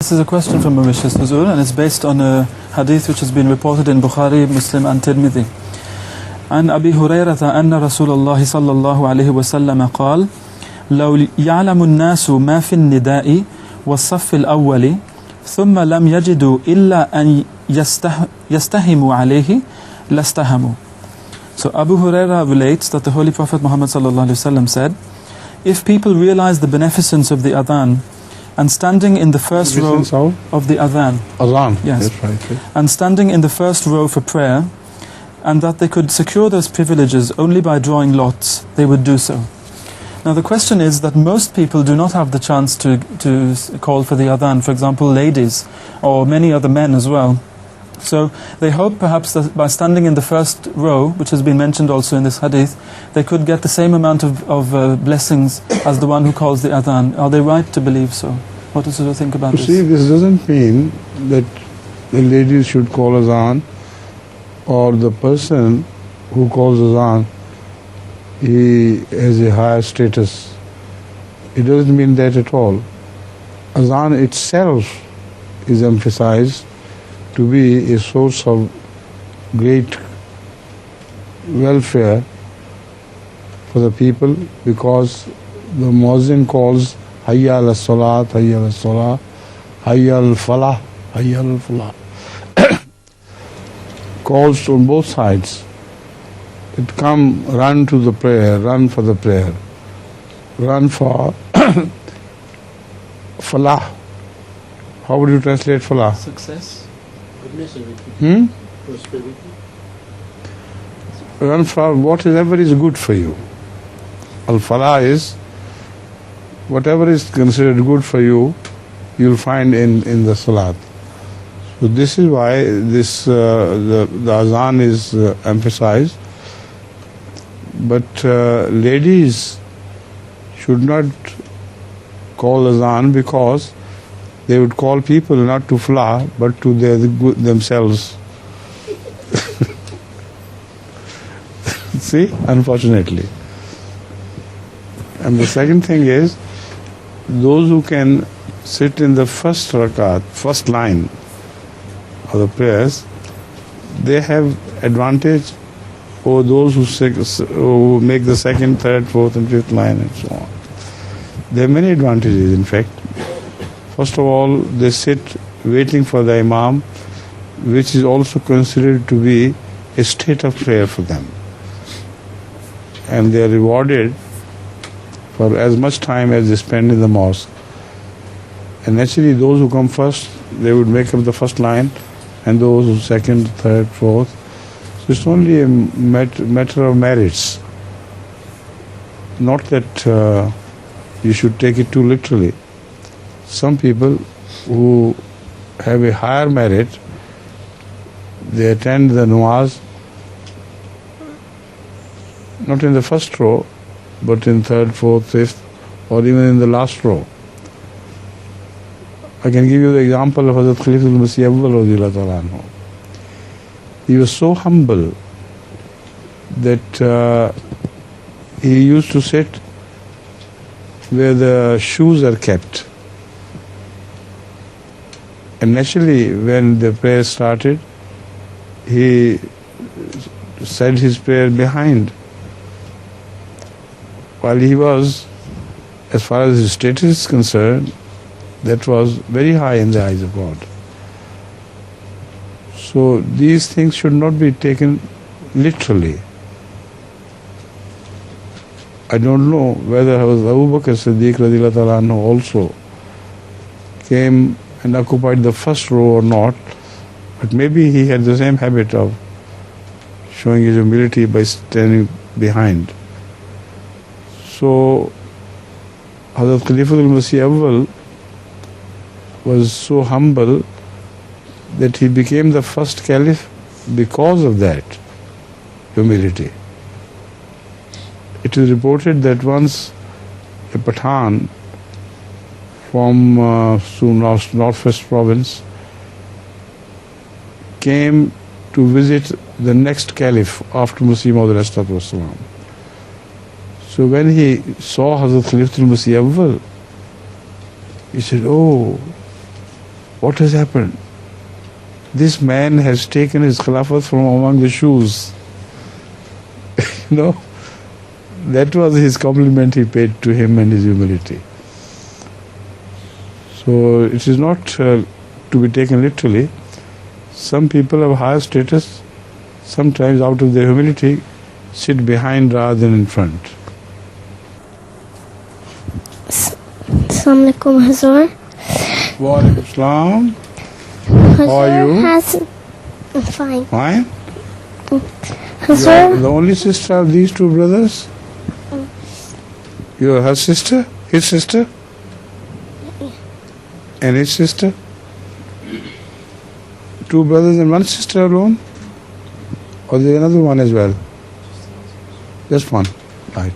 This is a question from Mauritius, Huzur, and it's based on a hadith which has been reported in Bukhari, Muslim and Tirmidhi. عن أبي هريرة أن رسول الله صلى الله عليه وسلم قال لو يعلم الناس ما في النداء والصف الأول ثم لم يجدوا إلا أن يستهموا عليه لاستهموا. So Abu Huraira relates that the Holy Prophet Muhammad sallallahu alaihi wasallam said, if people realize the beneficence of the Adhan and standing in the first row of the Adhan, yes, that's right, and standing in the first row for prayer, and that they could secure those privileges only by drawing lots, they would do so. Now the question is that most people do not have the chance to call for the Adhan, for example ladies or many other men as well. So they hope perhaps that by standing in the first row, which has been mentioned also in this hadith, they could get the same amount of blessings as the one who calls the Adhan. Are they right to believe so? What does you think about this? See, this doesn't mean that the ladies should call Adhan, or the person who calls Adhan, he has a higher status. It doesn't mean that at all. Adhan itself is emphasized to be a source of great welfare for the people, because the muezzin calls hayya ala salat, hayya ala salah, hayya al falah, hayya al falah. Calls on both sides. It come, run to the prayer, run for the prayer, run for falah. How would you translate falah? Success. Prosperity. Run for whatever is good for you. Al-falah is whatever is considered good for you, you'll find in the salat. So this is why the azan is emphasized. But ladies should not call azan, because they would call people not to falah but to themselves. See, unfortunately. And the second thing is, those who can sit in the first rakat, first line of the prayers, they have advantage over those who make the second, third, fourth and fifth line and so on. There are many advantages, in fact. First of all, they sit waiting for the imam, which is also considered to be a state of prayer for them. And they are rewarded for as much time as they spend in the mosque. And naturally, those who come first, they would make up the first line, and those who second, third, fourth. So it's only a matter of merits. Not that you should take it too literally. Some people who have a higher merit, they attend the Namaz not in the first row, but in third, fourth, fifth, or even in the last row. I can give you the example of Hazrat Khalifa. He was so humble that he used to sit where the shoes are kept. And naturally, when the prayer started, he said his prayer behind. While he was, as far as his status is concerned, that was very high in the eyes of God. So these things should not be taken literally. I don't know whether Abu Bakr Siddiq radhiyallahu ta'ala anhu also came and occupied the first row or not, but maybe he had the same habit of showing his humility by standing behind. So Hazrat Khalifa al-Masih Awwal was so humble that he became the first caliph because of that humility. It is reported that once a Pathan from Northwest province came to visit the next caliph after Masih Maud al-Islam. So when he saw Hazrat Khalifa al-Masih Awwal, he said, "Oh, what has happened? This man has taken his khilafat from among the shoes. That was his compliment he paid to him and his humility. So it is not to be taken literally. Some people of higher status, sometimes out of their humility, sit behind rather than in front. Assalamu alaikum, Hazur. Wa alaikum salam. How are you? I'm fine. Fine? Hazur, You are the only sister of these two brothers? You are her sister? His sister? And his sister? Two brothers and one sister alone? Or there is another one as well? Just one. Right.